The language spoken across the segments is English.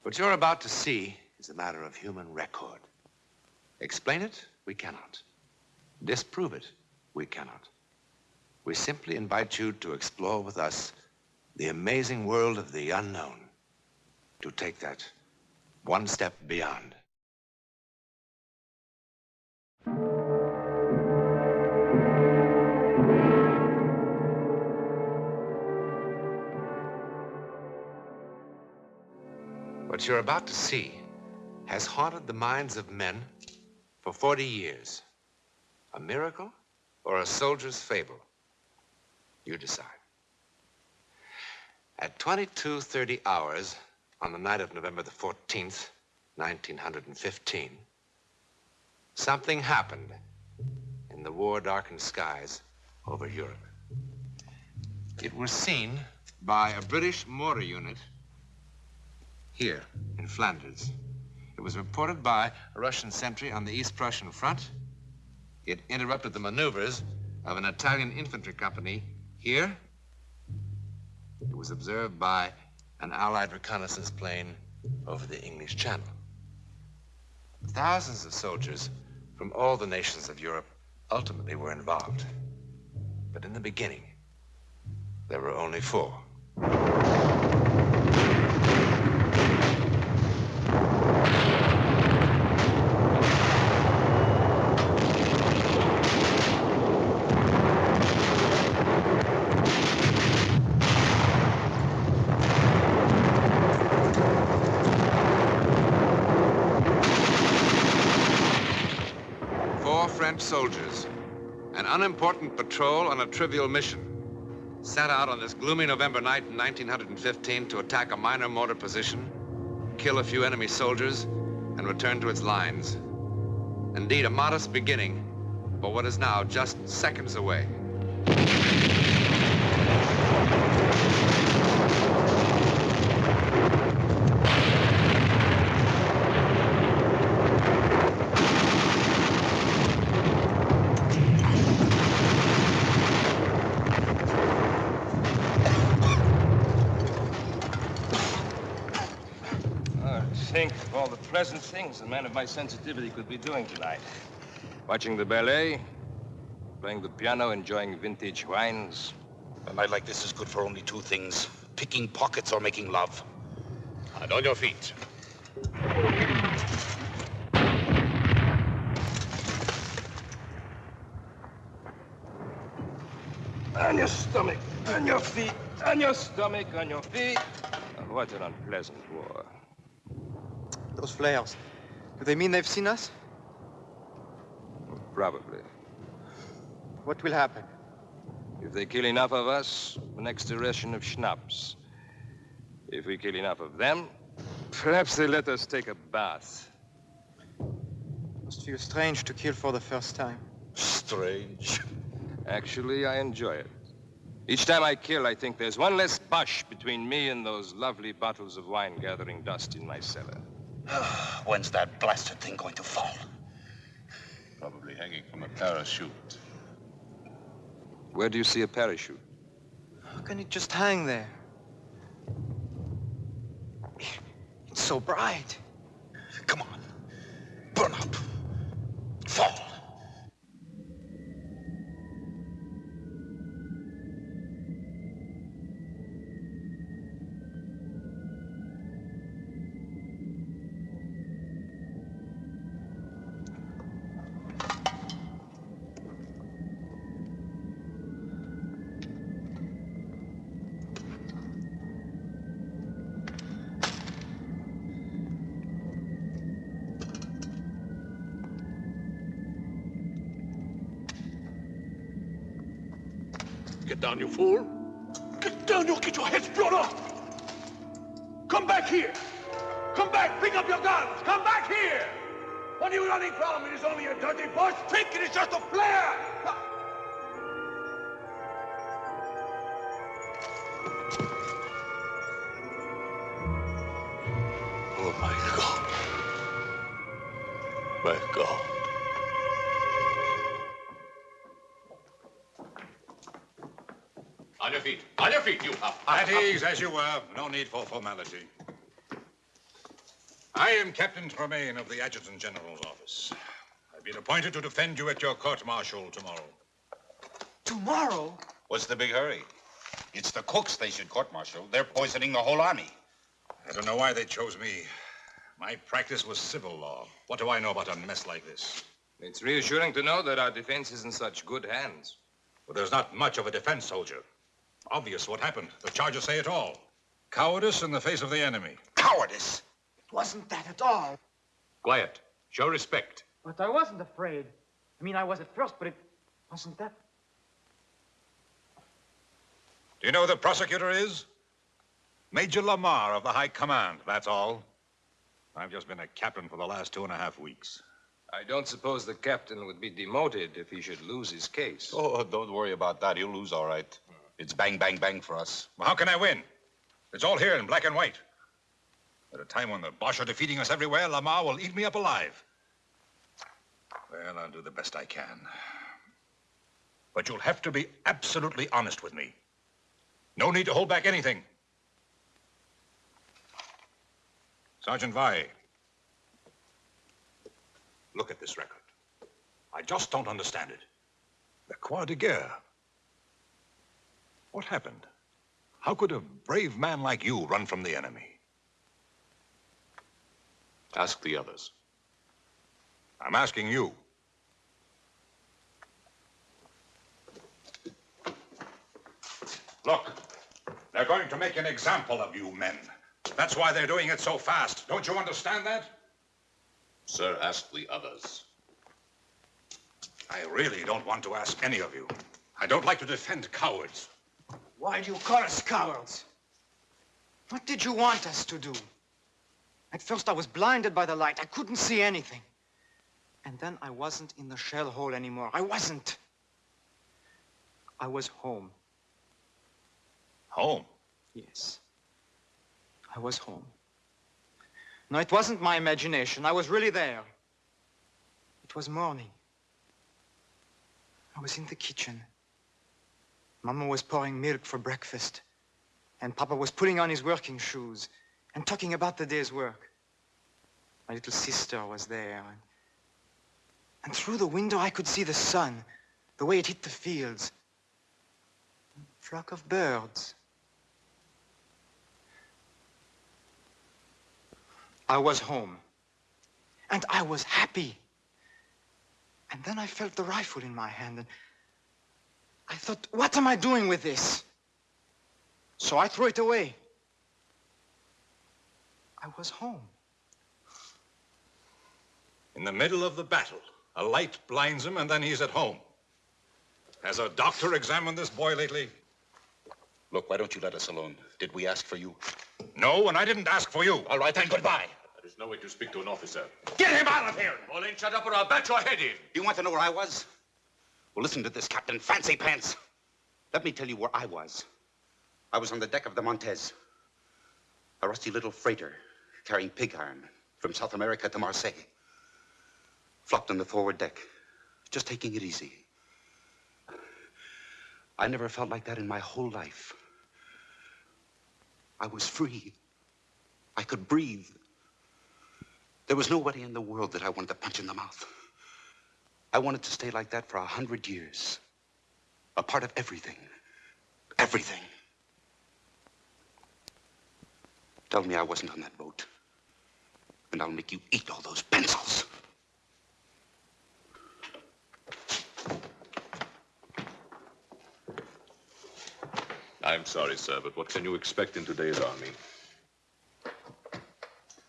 What you're about to see is a matter of human record. Explain it, we cannot. Disprove it, we cannot. We simply invite you to explore with us the amazing world of the unknown, to take that one step beyond. What you're about to see has haunted the minds of men for 40 years. A miracle or a soldier's fable? You decide. At 22:30 hours on the night of November the 14th, 1915, something happened in the war-darkened skies over Europe. It was seen by a British mortar unit here in Flanders. It was reported by a Russian sentry on the East Prussian front. It interrupted the maneuvers of an Italian infantry company here. It was observed by an Allied reconnaissance plane over the English Channel. Thousands of soldiers from all the nations of Europe ultimately were involved. But in the beginning, there were only 4. 4 French soldiers, an unimportant patrol on a trivial mission, set out on this gloomy November night in 1915 to attack a minor mortar position, kill a few enemy soldiers, and return to its lines. Indeed, a modest beginning for what is now just seconds away. Think of all the pleasant things a man of my sensitivity could be doing tonight. Watching the ballet, playing the piano, enjoying vintage wines. A night like this is good for only 2 things: picking pockets or making love. And on your feet. On your stomach, on your feet, on your stomach, on your feet. Oh, what an unpleasant war. Those flares, do they mean they've seen us? Probably. What will happen? If they kill enough of us, the next ration of schnapps. If we kill enough of them, perhaps they let us take a bath. Must feel strange to kill for the first time. Strange? Actually, I enjoy it. Each time I kill, I think there's one less bush between me and those lovely bottles of wine gathering dust in my cellar. When's that blasted thing going to fall? Probably hanging from a parachute. Where do you see a parachute? How can it just hang there? It's so bright. Come on. Burn up. Fall. Get down, you fool. Get down, you'll get your heads blown off. Come back here. Come back, pick up your guns. Come back here. What are you running from? It is only a dirty bush. Think it is just a flare. Oh, my God. My God. On your feet. On your feet, you up. At ease, as you were. No need for formality. I am Captain Tremaine of the Adjutant General's office. I've been appointed to defend you at your court-martial tomorrow. Tomorrow? What's the big hurry? It's the cooks they should court-martial. They're poisoning the whole army. I don't know why they chose me. My practice was civil law. What do I know about a mess like this? It's reassuring to know that our defense is in such good hands. Well, there's not much of a defense, soldier. Obvious what happened. The charges say it all. Cowardice in the face of the enemy. Cowardice! It wasn't that at all. Quiet. Show respect. But I wasn't afraid. I mean, I was at first, but it wasn't that. Do you know who the prosecutor is? Major Lamar of the High Command, that's all. I've just been a captain for the last 2.5 weeks. I don't suppose the captain would be demoted if he should lose his case. Oh, don't worry about that. He'll lose all right. It's bang, bang, bang for us. Well, how can I win? It's all here in black and white. At a time when the Boche are defeating us everywhere, Lamar will eat me up alive. Well, I'll do the best I can. But you'll have to be absolutely honest with me. No need to hold back anything. Sergeant Vai, look at this record. I just don't understand it. The Croix de Guerre. What happened? How could a brave man like you run from the enemy? Ask the others. I'm asking you. Look, they're going to make an example of you men. That's why they're doing it so fast. Don't you understand that? Sir, ask the others. I really don't want to ask any of you. I don't like to defend cowards. Why do you call us cowards? What did you want us to do? At first, I was blinded by the light. I couldn't see anything. And then I wasn't in the shell hole anymore. I wasn't. I was home. Home? Yes. I was home. No, it wasn't my imagination. I was really there. It was morning. I was in the kitchen. Mama was pouring milk for breakfast. And Papa was putting on his working shoes and talking about the day's work. My little sister was there. And through the window, I could see the sun, the way it hit the fields. A flock of birds. I was home. And I was happy. And then I felt the rifle in my hand, and I thought, what am I doing with this? So I threw it away. I was home. In the middle of the battle, a light blinds him, and then he's at home. Has a doctor examined this boy lately? Look, why don't you let us alone? Did we ask for you? No, and I didn't ask for you. All right, then, goodbye. There is no way to speak to an officer. Get him out of here! Pauline, shut up or I'll bat your head in. You want to know where I was? Well, listen to this, Captain Fancy Pants. Let me tell you where I was. I was on the deck of the Montez, a rusty little freighter carrying pig iron from South America to Marseille. Flopped on the forward deck, just taking it easy. I never felt like that in my whole life. I was free. I could breathe. There was nobody in the world that I wanted to punch in the mouth. I wanted to stay like that for 100 years. A part of everything. Everything. Tell me I wasn't on that boat, and I'll make you eat all those pencils. I'm sorry, sir, but what can you expect in today's army?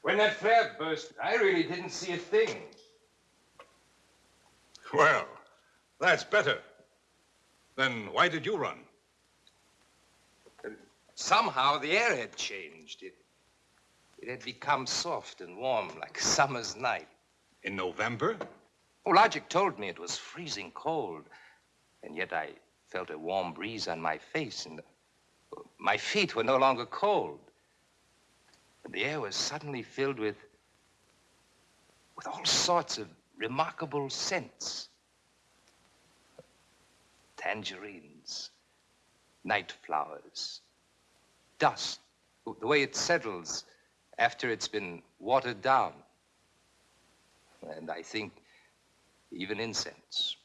When that flare burst, I really didn't see a thing. Well, that's better. Then why did you run? Somehow the air had changed. It had become soft and warm like summer's night. In November? Oh, logic told me it was freezing cold. And yet I felt a warm breeze on my face, and my feet were no longer cold. And the air was suddenly filled with all sorts of remarkable scents. Tangerines, night flowers, dust, the way it settles after it's been watered down. And I think even incense.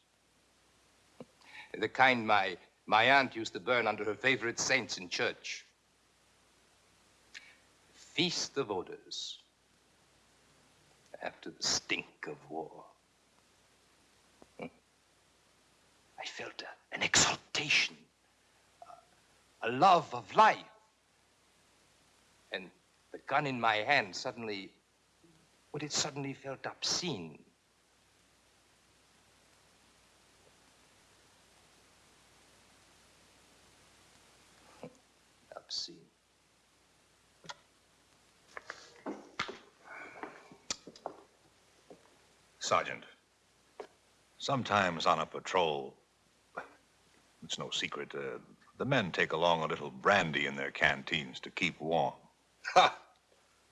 The kind my aunt used to burn under her favorite saints in church. Feast of odors after the stink of war. I felt an exaltation, a love of life. And the gun in my hand suddenly, well, it suddenly felt obscene. Obscene. Sergeant, sometimes on a patrol, it's no secret, the men take along a little brandy in their canteens to keep warm. Ha!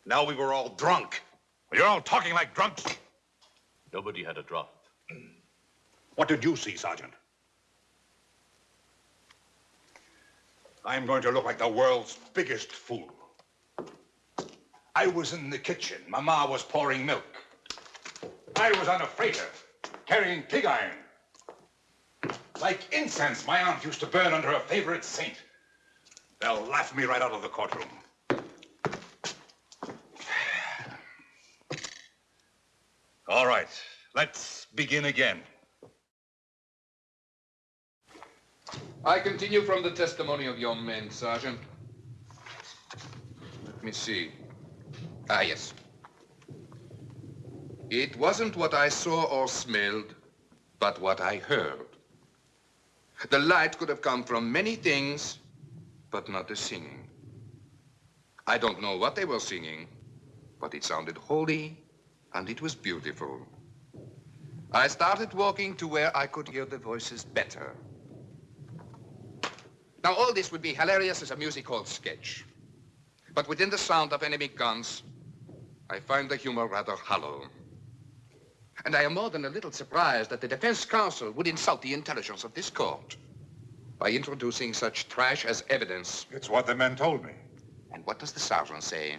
Now we were all drunk. You're all talking like drunks. Nobody had a drop. What did you see, Sergeant? I'm going to look like the world's biggest fool. I was in the kitchen. Mama was pouring milk. I was on a freighter, carrying pig iron. Like incense my aunt used to burn under her favorite saint. They'll laugh me right out of the courtroom. All right, let's begin again. I continue from the testimony of your men, Sergeant. Let me see. Ah, yes. It wasn't what I saw or smelled, but what I heard. The light could have come from many things, but not the singing. I don't know what they were singing, but it sounded holy, and it was beautiful. I started walking to where I could hear the voices better. Now, all this would be hilarious as a music hall sketch. But within the sound of enemy guns, I find the humor rather hollow. And I am more than a little surprised that the defense counsel would insult the intelligence of this court by introducing such trash as evidence. It's what the men told me. And what does the sergeant say?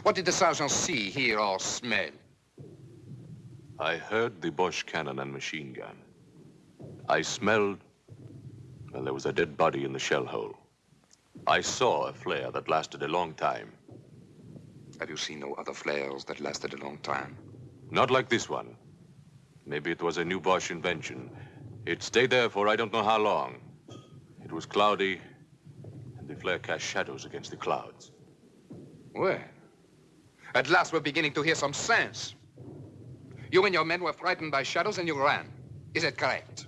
What did the sergeant see, hear, or smell? I heard the Bosch cannon and machine gun. I smelled, well, there was a dead body in the shell hole. I saw a flare that lasted a long time. Have you seen no other flares that lasted a long time? Not like this one. Maybe it was a new Bosch invention. It stayed there for I don't know how long. It was cloudy, and the flare cast shadows against the clouds. Well, at last we're beginning to hear some sense. You and your men were frightened by shadows and you ran. Is it correct?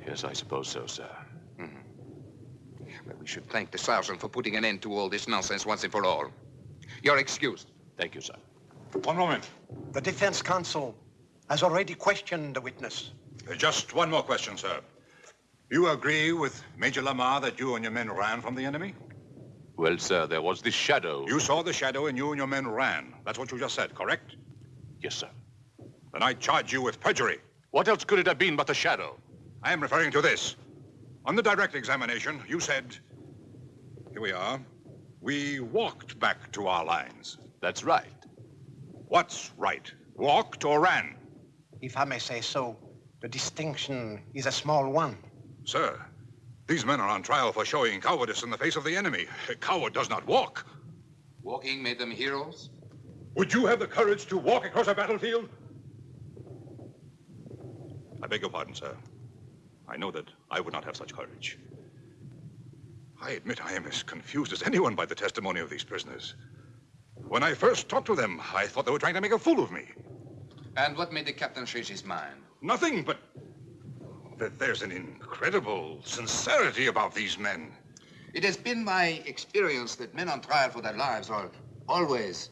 Yes, I suppose so, sir. Well, we should thank the sergeant for putting an end to all this nonsense once and for all. You're excused. Thank you, sir. One moment. The defense counsel has already questioned the witness. Just one more question, sir. You agree with Major Lamar that you and your men ran from the enemy? Well, sir, there was this shadow. You saw the shadow and you and your men ran. That's what you just said, correct? Yes, sir. Then I charge you with perjury. What else could it have been but the shadow? I am referring to this. On the direct examination, you said, here we are, we walked back to our lines. That's right. What's right? Walked or ran? If I may say so, the distinction is a small one. Sir, these men are on trial for showing cowardice in the face of the enemy. A coward does not walk. Walking made them heroes? Would you have the courage to walk across a battlefield? I beg your pardon, sir. I know that I would not have such courage. I admit I am as confused as anyone by the testimony of these prisoners. When I first talked to them, I thought they were trying to make a fool of me. And what made the captain change his mind? Nothing, but that there's an incredible sincerity about these men. It has been my experience that men on trial for their lives are always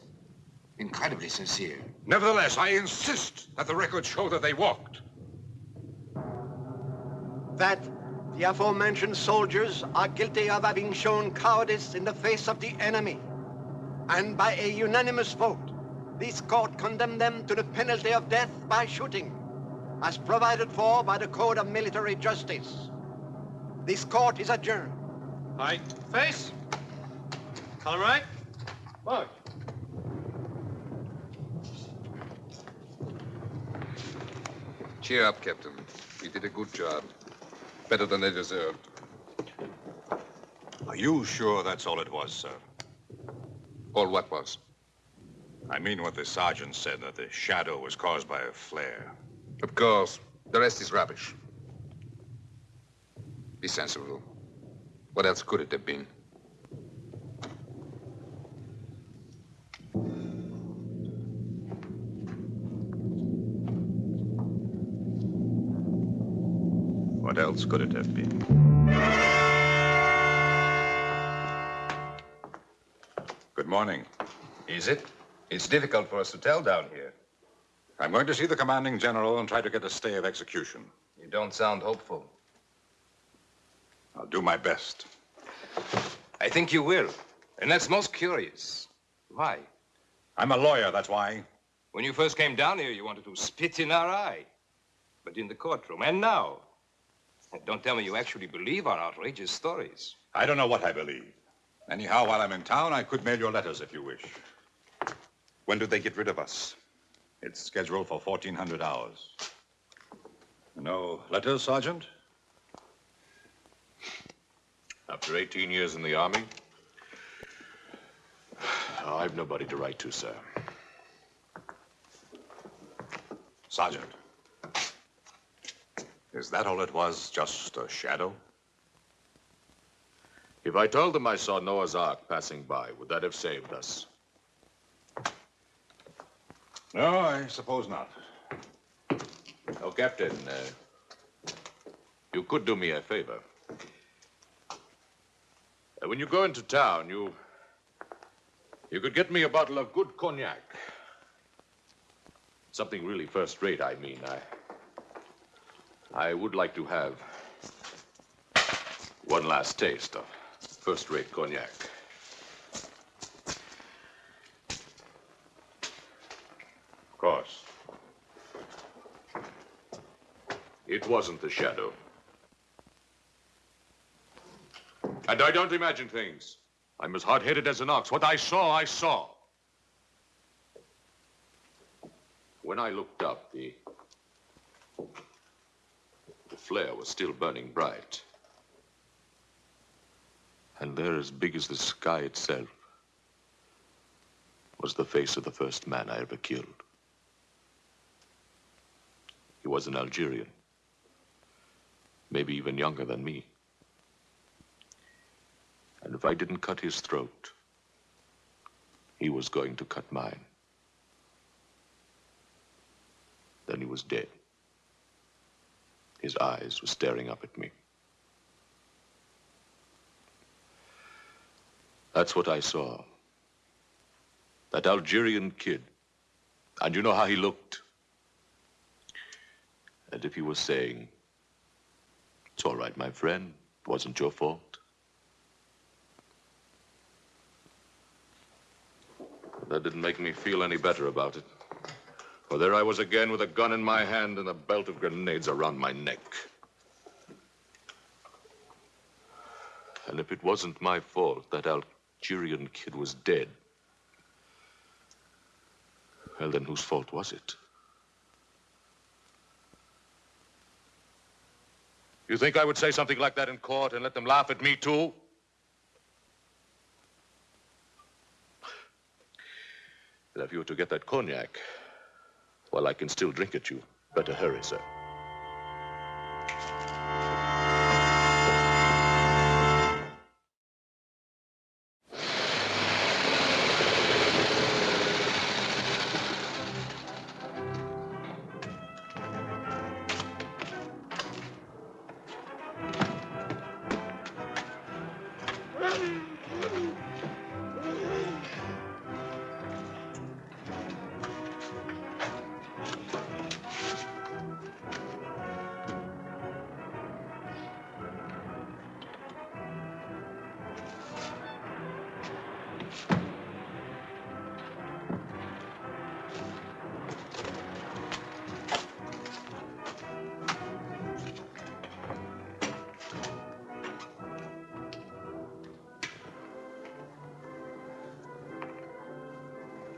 incredibly sincere. Nevertheless, I insist that the records show that they walked. That the aforementioned soldiers are guilty of having shown cowardice in the face of the enemy. And by a unanimous vote, this court condemned them to the penalty of death by shooting, as provided for by the Code of Military Justice. This court is adjourned. Aye. Face. Color right. March. Cheer up, Captain. You did a good job. Better than they deserved. Are you sure that's all it was, sir? All what was? I mean what the sergeant said, that the shadow was caused by a flare. Of course. The rest is rubbish. Be sensible. What else could it have been? What else could it have been? Good morning. Is it? It's difficult for us to tell down here. I'm going to see the commanding general and try to get a stay of execution. You don't sound hopeful. I'll do my best. I think you will. And that's most curious. Why? I'm a lawyer, that's why. When you first came down here, you wanted to spit in our eye. But in the courtroom, and now. Don't tell me you actually believe our outrageous stories. I don't know what I believe. Anyhow, while I'm in town, I could mail your letters if you wish. When do they get rid of us? It's scheduled for 1400 hours. No letters, Sergeant? After 18 years in the Army, I've nobody to write to, sir. Sergeant, is that all it was, just a shadow? If I told them I saw Noah's Ark passing by, would that have saved us? No, I suppose not. Oh, Captain, you could do me a favor. When you go into town, you could get me a bottle of good cognac. Something really first-rate, I mean. I would like to have one last taste of first-rate cognac. Of course. It wasn't the shadow. And I don't imagine things. I'm as hard-headed as an ox. What I saw, I saw. When I looked up, the flare was still burning bright. And there, as big as the sky itself, was the face of the first man I ever killed. He was an Algerian, maybe even younger than me. And if I didn't cut his throat, he was going to cut mine. Then he was dead. His eyes were staring up at me. That's what I saw. That Algerian kid. And you know how he looked? And if he was saying, "It's all right, my friend, it wasn't your fault." That didn't make me feel any better about it. For there I was again with a gun in my hand and a belt of grenades around my neck. And if it wasn't my fault that Algerian kid was dead, well, then whose fault was it? You think I would say something like that in court and let them laugh at me, too? And if you were to get that cognac, well, I can still drink it, you. Better hurry, sir.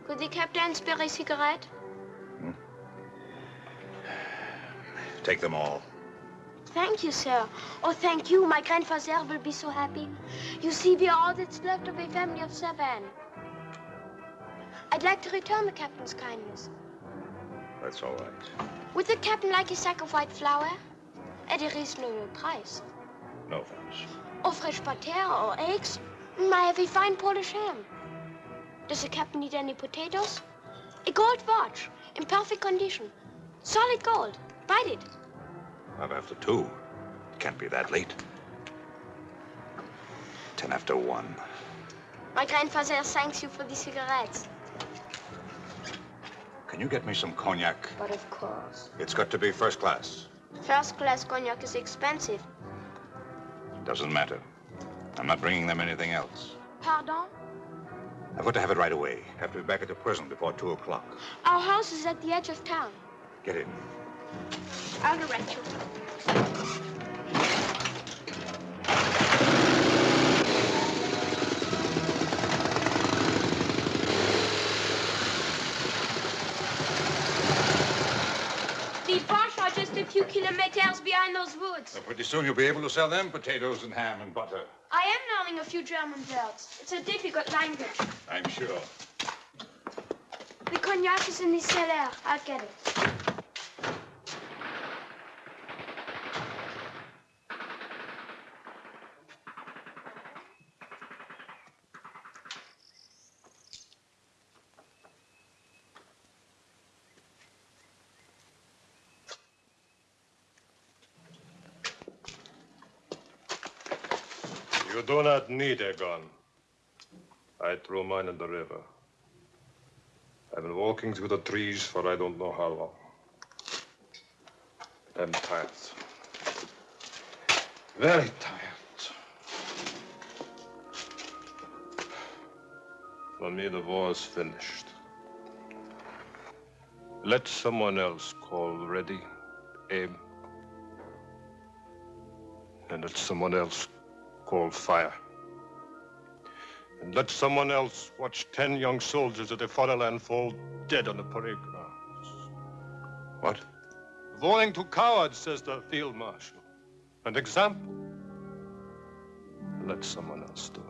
Could the captain spare a cigarette? Take them all. Thank you, sir. Oh, thank you. My grandfather will be so happy. You see, we are all that's left of a family of 7. I'd like to return the captain's kindness. That's all right. Would the captain like a sack of white flour? At a reasonable price. No thanks. Or fresh butter or eggs? I have a fine Polish ham. Does the captain need any potatoes? A gold watch, in perfect condition. Solid gold. Bite it. Not after 2. It can't be that late. 10 after 1. My grandfather thanks you for the cigarettes. Can you get me some cognac? But of course. It's got to be first class. First class cognac is expensive. Doesn't matter. I'm not bringing them anything else. Pardon? I've got to have it right away. Have to be back at the prison before 2 o'clock. Our house is at the edge of town. Get in. I'll direct you. The Bosch are just a few kilometers behind those woods. So pretty soon you'll be able to sell them potatoes and ham and butter. I am learning a few German words. It's a difficult language. I'm sure. The cognac is in the cellar. I'll get it. You do not need a gun. I threw mine in the river. I've been walking through the trees for I don't know how long. I'm tired. Very tired. For me, the war's finished. Let someone else call ready, aim. And let someone else call fire. And let someone else watch 10 young soldiers of the fatherland fall dead on the parade grounds. What? Warning to cowards, says the field marshal. An example. Let someone else do it.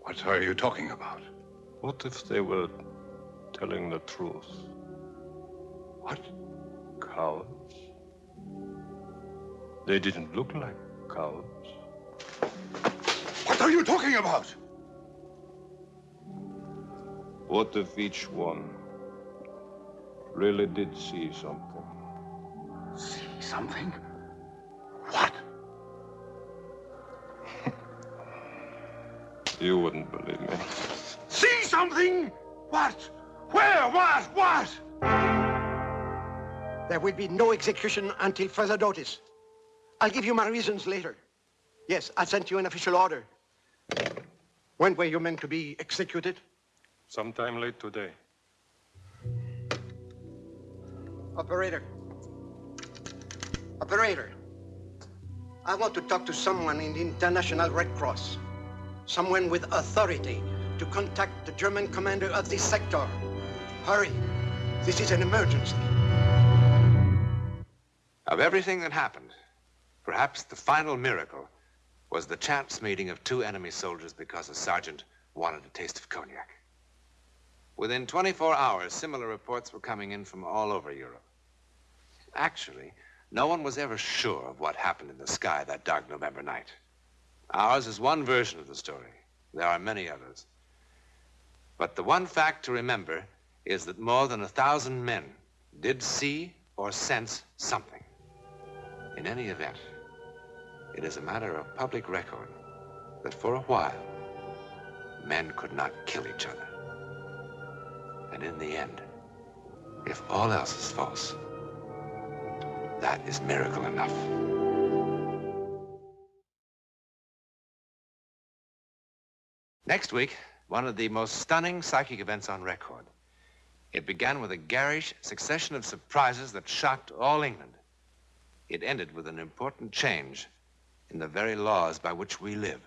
What are you talking about? What if they were telling the truth? What? Cowards? They didn't look like cowards. What are you talking about? What if each one really did see something? See something? What? You wouldn't believe me. See something? What? Where? What? There will be no execution until further notice. I'll give you my reasons later. Yes, I sent you an official order. When were you meant to be executed? Sometime late today. Operator. Operator. I want to talk to someone in the International Red Cross. Someone with authority to contact the German commander of this sector. Hurry. This is an emergency. Of everything that happened, perhaps the final miracle was the chance meeting of 2 enemy soldiers because a sergeant wanted a taste of cognac. Within 24 hours, similar reports were coming in from all over Europe. Actually, no one was ever sure of what happened in the sky that dark November night. Ours is one version of the story. There are many others. But the one fact to remember is that more than 1,000 men did see or sense something. In any event, it is a matter of public record that for a while, men could not kill each other. And in the end, if all else is false, that is miracle enough. Next week, one of the most stunning psychic events on record. It began with a garish succession of surprises that shocked all England. It ended with an important change in the very laws by which we live.